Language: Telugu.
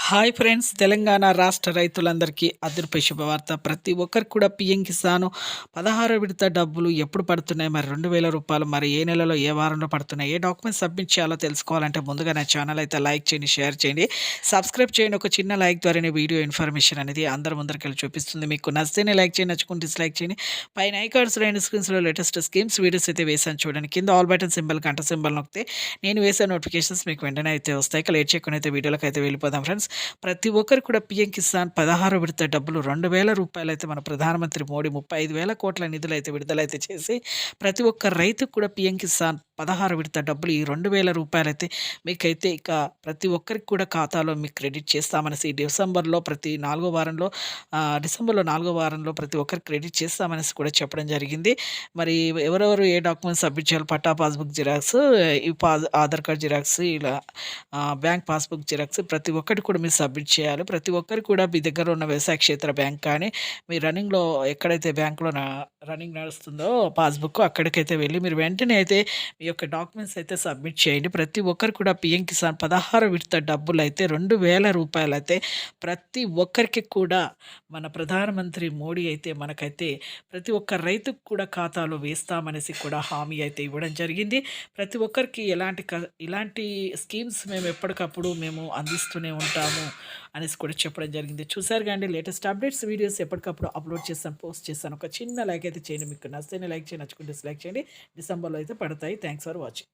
Hi friends! తెలంగాణ రాష్ట్ర రైతులందరికీ అదిరిపోయే శుభవార్త. ప్రతి ఒక్కరికి కూడా పీఎం కిసాను 16 విడత డబ్బులు ఎప్పుడు పడుతున్నాయి? మరి రూ. 2000 మరి ఏ నెలలో, ఏ వారంలో పడుతున్నాయి? ఏ డాక్యుమెంట్స్ సబ్మిట్ చేయాలో తెలుసుకోవాలంటే ముందుగా నా ఛానల్ అయితే లైక్ చేయండి, షేర్ చేయండి, సబ్స్క్రైబ్ చేయండి. ఒక చిన్న లైక్ ద్వారానే వీడియో ఇన్ఫర్మేషన్ అనేది అందరి ముందరికెళ్ళి చూపిస్తుంది. మీకు నచ్చితేనే లైక్ చేయండి, నచ్చుకుంటే డిస్లైక్ చేయండి. పైన ఐకార్డ్స్ రెండు స్క్రీన్స్‌లో లేటెస్ట్ స్కీమ్స్ వీడియోస్ అయితే వేసాను చూడండి. కింద ఆల్ బటన్ సింబల్, గంట సింబల్ నొక్కితే నేను వేసే నోటిఫికేషన్స్ మీకు వెంటనే అయితే వస్తాయి. ఇక లేట్ చేయకుండా అయితే వీడియోలోకి అయితే వెళ్ళిపోదాం ఫ్రెండ్స్. ప్రతి ఒక్కరికి కూడా పీఎం కిసాన్ 16 విడత డబ్బులు రూ. 2000 అయితే మన ప్రధానమంత్రి మోడీ 35,000 కోట్ల నిధులైతే విడుదలైతే చేసి ప్రతి ఒక్క రైతుకు కూడా పీఎం కిసాన్ 16 విడత డబ్బులు ఈ రూ. 2000 అయితే మీకైతే ఇక ప్రతి ఒక్కరికి కూడా ఖాతాలో మీకు క్రెడిట్ చేస్తామనేసి డిసెంబర్‌లో ప్రతి 4 వారంలో డిసెంబర్‌లో 4 వారంలో ప్రతి ఒక్కరికి క్రెడిట్ చేస్తామనేసి కూడా చెప్పడం జరిగింది. మరి ఎవరెవరు ఏ డాక్యుమెంట్స్ సబ్మిట్ చేయాలి? పట్టా పాస్‌బుక్ జిరాక్స్, ఈ ఆధార్ కార్డ్ జిరాక్స్, ఇలా బ్యాంక్ పాస్‌బుక్ జిరాక్స్ ప్రతి ఒక్కటి కూడా మీరు సబ్మిట్ చేయాలి. ప్రతి ఒక్కరికి కూడా మీ దగ్గర ఉన్న వ్యవసాయ క్షేత్ర బ్యాంక్ కానీ, మీ రన్నింగ్‌లో ఎక్కడైతే బ్యాంక్‌లో రన్నింగ్ నడుస్తుందో పాస్‌బుక్ అక్కడికైతే వెళ్లి మీరు వెంటనే అయితే మీ యొక్క డాక్యుమెంట్స్ అయితే సబ్మిట్ చేయండి. ప్రతి ఒక్కరు కూడా పీఎం కిసాన్ 16 విడత డబ్బులైతే రూ. 2000 అయితే ప్రతి ఒక్కరికి కూడా మన ప్రధానమంత్రి మోడీ అయితే మనకైతే ప్రతి ఒక్క రైతుకు కూడా ఖాతాలో వేస్తామనేసి కూడా హామీ అయితే ఇవ్వడం జరిగింది. ప్రతి ఒక్కరికి ఇలాంటి స్కీమ్స్ మేము ఎప్పటికప్పుడు మేము అందిస్తూనే ఉంటాము అనేసి కూడా చెప్పడం జరిగింది. చూసారు కదండీ లేటెస్ట్ అప్డేట్స్ వీడియోస్ ఎప్పటికప్పుడు అప్లోడ్ చేస్తాను, పోస్ట్ చేస్తాను. ఒక చిన్న లైక్ అయితే చేయండి. మీకు నచ్చితేనే లైక్ చేయండి, నచ్చుకుంటే డిస్లైక్ చేయండి. డిసెంబర్‌లో అయితే పడతాయి. Thanks for watching.